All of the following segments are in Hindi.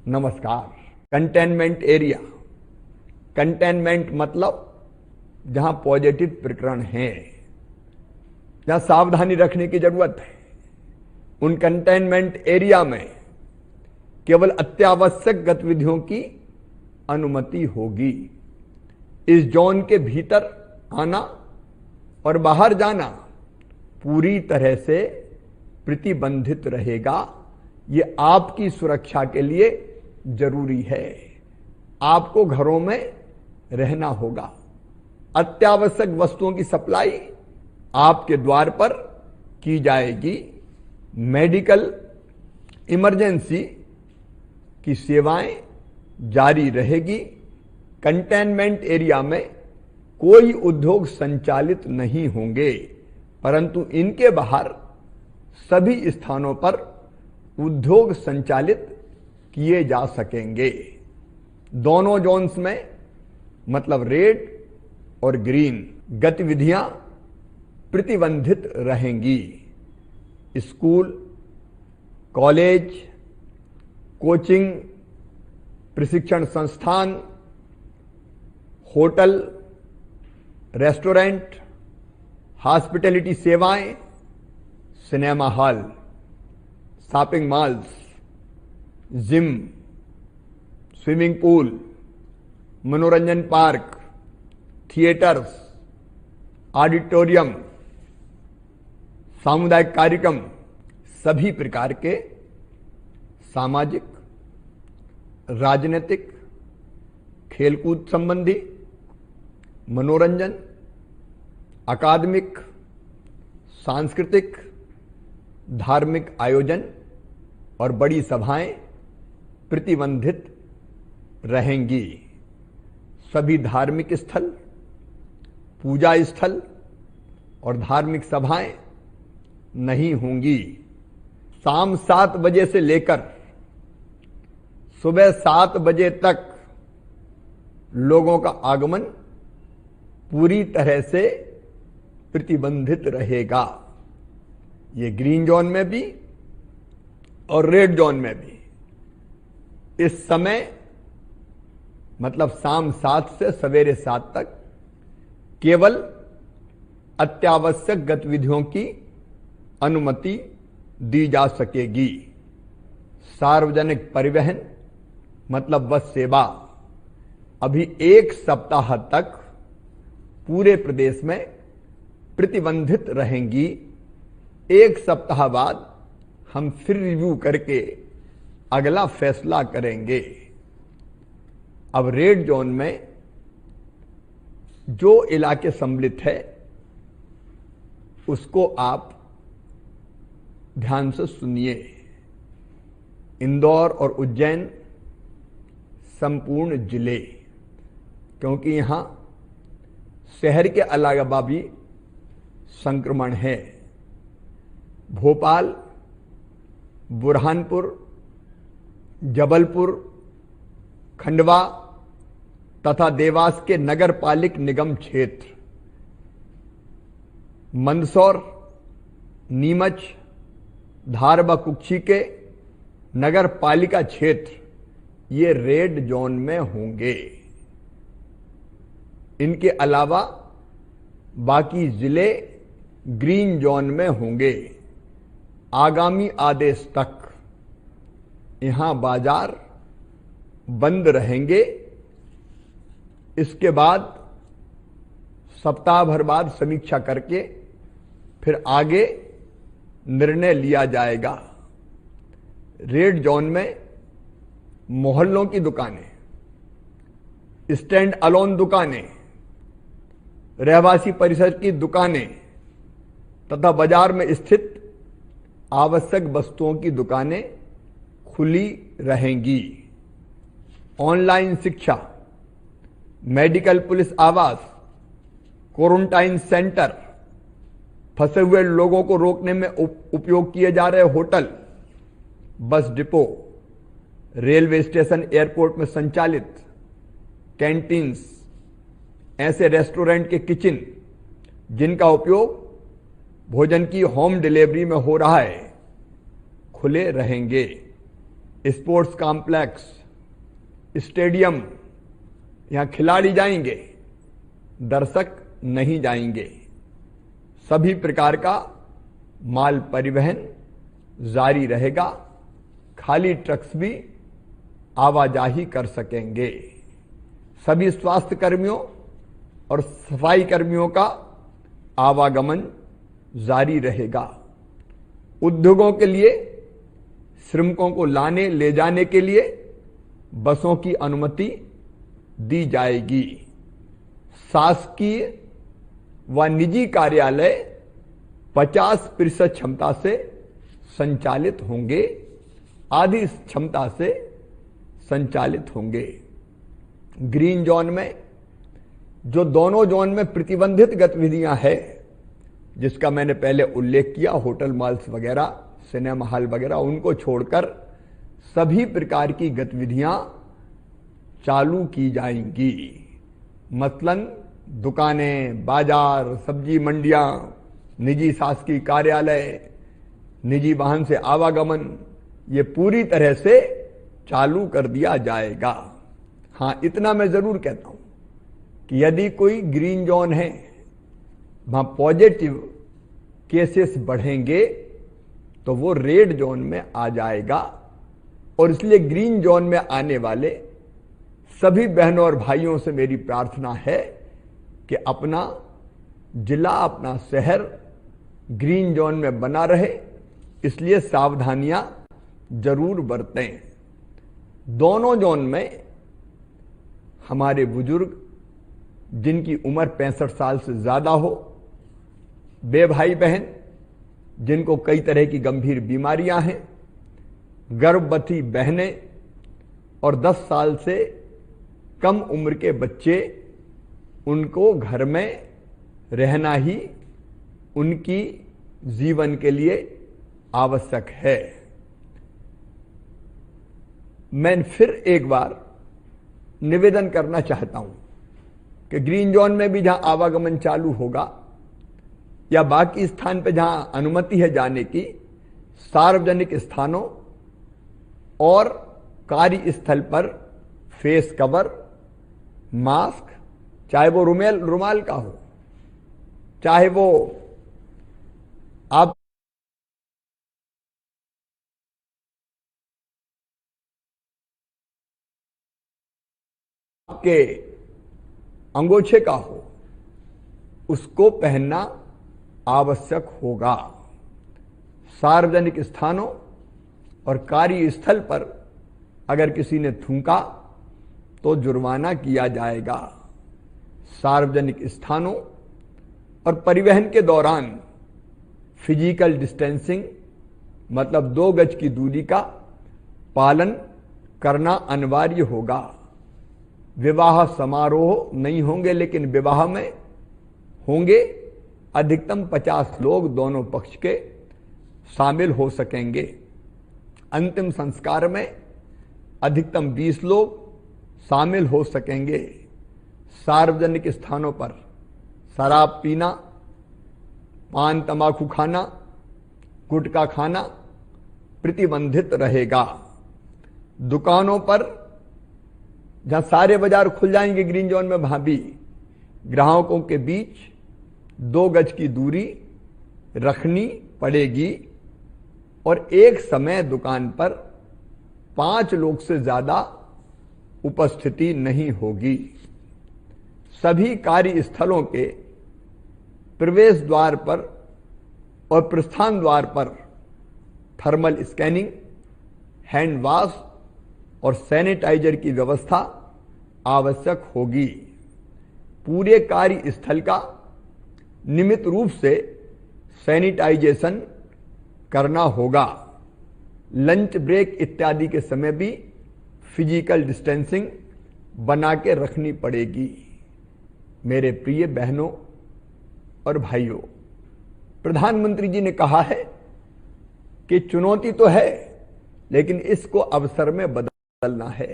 नमस्कार। कंटेनमेंट एरिया, कंटेनमेंट मतलब जहां पॉजिटिव प्रकरण हैं, जहां सावधानी रखने की जरूरत है, उन कंटेनमेंट एरिया में केवल अत्यावश्यक गतिविधियों की अनुमति होगी। इस जोन के भीतर आना और बाहर जाना पूरी तरह से प्रतिबंधित रहेगा। ये आपकी सुरक्षा के लिए जरूरी है। आपको घरों में रहना होगा। अत्यावश्यक वस्तुओं की सप्लाई आपके द्वार पर की जाएगी। मेडिकल इमरजेंसी की सेवाएं जारी रहेगी। कंटेनमेंट एरिया में कोई उद्योग संचालित नहीं होंगे, परंतु इनके बाहर सभी स्थानों पर उद्योग संचालित किए जा सकेंगे। दोनों जोन्स में मतलब रेड और ग्रीन गतिविधियां प्रतिबंधित रहेंगी। स्कूल, कॉलेज, कोचिंग, प्रशिक्षण संस्थान, होटल, रेस्टोरेंट, हॉस्पिटैलिटी सेवाएं, cinema hall, shopping malls, gym, swimming pool, मनोरंजन पार्क, थिएटर्स, ऑडिटोरियम, सामुदायिक कार्यक्रम, सभी प्रकार के सामाजिक, राजनीतिक, खेलकूद संबंधी, मनोरंजन, अकादमिक, सांस्कृतिक, धार्मिक आयोजन और बड़ी सभाएं प्रतिबंधित रहेंगी। सभी धार्मिक स्थल, पूजा स्थल और धार्मिक सभाएं नहीं होंगी। शाम 7 बजे से लेकर सुबह 7 बजे तक लोगों का आगमन पूरी तरह से प्रतिबंधित रहेगा। ये ग्रीन जोन में भी और रेड जोन में भी। इस समय मतलब शाम 7 से सवेरे 7 तक केवल अत्यावश्यक गतिविधियों की अनुमति दी जा सकेगी। सार्वजनिक परिवहन मतलब बस सेवा अभी 1 सप्ताह तक पूरे प्रदेश में प्रतिबंधित रहेंगी। 1 सप्ताह बाद हम फिर रिव्यू करके अगला फैसला करेंगे। अब रेड जोन में जो इलाके सम्मिलित है उसको आप ध्यान से सुनिए। इंदौर और उज्जैन संपूर्ण जिले, क्योंकि यहां शहर के अलावा भी संक्रमण है। भोपाल, बुरहानपुर, जबलपुर, खंडवा तथा देवास के नगर पालिक निगम क्षेत्र, मंदसौर, नीमच, धार व कुक्षी के नगर पालिका क्षेत्र ये रेड जोन में होंगे। इनके अलावा बाकी जिले ग्रीन जोन में होंगे। आगामी आदेश तक यहां बाजार बंद रहेंगे। इसके बाद सप्ताह भर बाद समीक्षा करके फिर आगे निर्णय लिया जाएगा। रेड जोन में मोहल्लों की दुकानें, स्टैंड अलोन दुकानें, रहवासी परिसर की दुकानें तथा बाजार में स्थित आवश्यक वस्तुओं की दुकानें खुली रहेंगी। ऑनलाइन शिक्षा, मेडिकल पुलिस आवास, क्वारंटाइन सेंटर, फंसे हुए लोगों को रोकने में उपयोग किए जा रहे hotel, bus depot, railway station, airport में संचालित कैंटीन्स, ऐसे रेस्टोरेंट के किचन जिनका उपयोग भोजन की होम डिलीवरी में हो रहा है, खुले रहेंगे। स्पोर्ट्स कॉम्प्लेक्स, स्टेडियम, यहां खिलाड़ी जाएंगे, दर्शक नहीं जाएंगे। सभी प्रकार का माल परिवहन जारी रहेगा, खाली ट्रक्स भी आवाजाही कर सकेंगे। सभी स्वास्थ्य कर्मियों और सफाई कर्मियों का आवागमन जारी रहेगा। उद्योगों के लिए श्रमिकों को लाने ले जाने के लिए बसों की अनुमति दी जाएगी। शासकीय व निजी कार्यालय 50% क्षमता से संचालित होंगे, आधी क्षमता से संचालित होंगे। ग्रीन जोन में जो दोनों जोन में प्रतिबंधित गतिविधियां हैं, जिसका मैंने पहले उल्लेख किया, होटल, मॉल्स वगैरह, सिनेमा हॉल वगैरह, उनको छोड़कर सभी प्रकार की गतिविधियां चालू की जाएंगी। मसलन दुकानें, बाजार, सब्जी मंडियां, निजी शासकीय कार्यालय, निजी वाहन से आवागमन, ये पूरी तरह से चालू कर दिया जाएगा। हां, इतना मैं जरूर कहता हूं कि यदि कोई ग्रीन जोन है, वहां पॉजिटिव केसेस बढ़ेंगे तो वो रेड जोन में आ जाएगा। और इसलिए ग्रीन जोन में आने वाले सभी बहनों और भाइयों से मेरी प्रार्थना है कि अपना जिला, अपना शहर ग्रीन जोन में बना रहे, इसलिए सावधानियां जरूर बरतें। दोनों जोन में हमारे बुजुर्ग जिनकी उम्र 65 साल से ज्यादा हो, बे भाई बहन जिनको कई तरह की गंभीर बीमारियां हैं, गर्भवती बहनें और 10 साल से कम उम्र के बच्चे, उनको घर में रहना ही उनकी जीवन के लिए आवश्यक है। मैं फिर एक बार निवेदन करना चाहता हूं कि ग्रीन जोन में भी जहां आवागमन चालू होगा या बाकी स्थान पर जहां अनुमति है जाने की, सार्वजनिक स्थानों और कार्यस्थल पर फेस कवर, मास्क, चाहे वो रुमाल का हो, चाहे वो आप आपके अंगोछे का हो, उसको पहनना आवश्यक होगा। सार्वजनिक स्थानों और कार्यस्थल पर अगर किसी ने थूका तो जुर्माना किया जाएगा। सार्वजनिक स्थानों और परिवहन के दौरान फिजिकल डिस्टेंसिंग, मतलब 2 गज की दूरी का पालन करना अनिवार्य होगा। विवाह समारोह नहीं होंगे, लेकिन विवाह में होंगे अधिकतम 50 लोग दोनों पक्ष के शामिल हो सकेंगे। अंतिम संस्कार में अधिकतम 20 लोग शामिल हो सकेंगे। सार्वजनिक स्थानों पर शराब पीना, पान तंबाकू खाना, गुटखा खाना प्रतिबंधित रहेगा। दुकानों पर जहां सारे बाजार खुल जाएंगे ग्रीन जोन में, वहां भी ग्राहकों के बीच 2 गज की दूरी रखनी पड़ेगी और एक समय दुकान पर 5 लोग से ज्यादा उपस्थिति नहीं होगी। सभी कार्यस्थलों के प्रवेश द्वार पर और प्रस्थान द्वार पर थर्मल स्कैनिंग, हैंड वॉश और सैनिटाइजर की व्यवस्था आवश्यक होगी। पूरे कार्यस्थल का नियमित रूप से सैनिटाइजेशन करना होगा। लंच ब्रेक इत्यादि के समय भी फिजिकल डिस्टेंसिंग बना के रखनी पड़ेगी। मेरे प्रिय बहनों और भाइयों, प्रधानमंत्री जी ने कहा है कि चुनौती तो है, लेकिन इसको अवसर में बदलना है।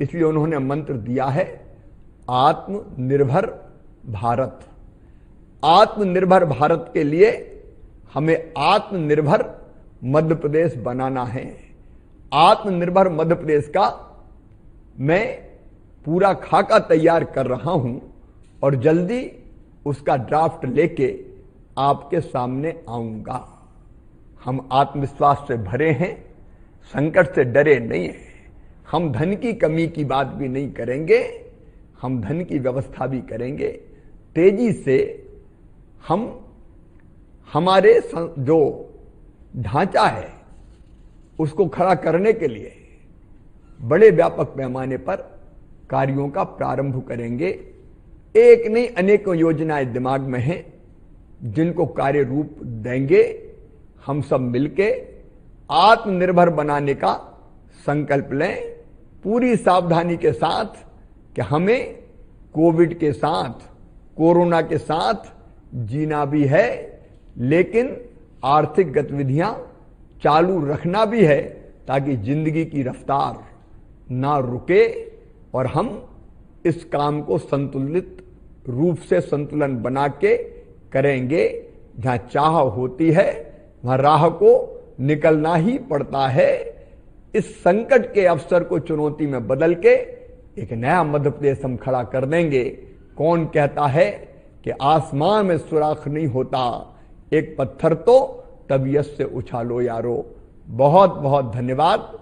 इसलिए उन्होंने मंत्र दिया है, आत्मनिर्भर भारत। आत्मनिर्भर भारत के लिए हमें आत्मनिर्भर मध्य प्रदेश बनाना है। आत्मनिर्भर मध्य प्रदेश का मैं पूरा खाका तैयार कर रहा हूं और जल्दी उसका ड्राफ्ट लेके आपके सामने आऊंगा। हम आत्मविश्वास से भरे हैं, संकट से डरे नहीं हैं। हम धन की कमी की बात भी नहीं करेंगे, हम धन की व्यवस्था भी करेंगे। तेजी से हम हमारे जो ढांचा है उसको खड़ा करने के लिए बड़े व्यापक पैमाने पर कार्यों का प्रारंभ करेंगे। एक नहीं अनेकों योजनाएं दिमाग में हैं जिनको कार्य रूप देंगे। हम सब मिलके आत्मनिर्भर बनाने का संकल्प लें, पूरी सावधानी के साथ कि हमें कोविड के साथ, कोरोना के साथ जीना भी है, लेकिन आर्थिक गतिविधियां चालू रखना भी है ताकि जिंदगी की रफ्तार ना रुके और हम इस काम को संतुलित रूप से संतुलन बना के करेंगे। जहां चाह होती है वहां राह को निकलना ही पड़ता है। इस संकट के अवसर को चुनौती में बदल के एक नया मध्य प्रदेश हम खड़ा कर देंगे। कौन कहता है कि आसमान में सुराख नहीं होता, एक पत्थर तो तबीयत से उछालो यारो। बहुत बहुत धन्यवाद।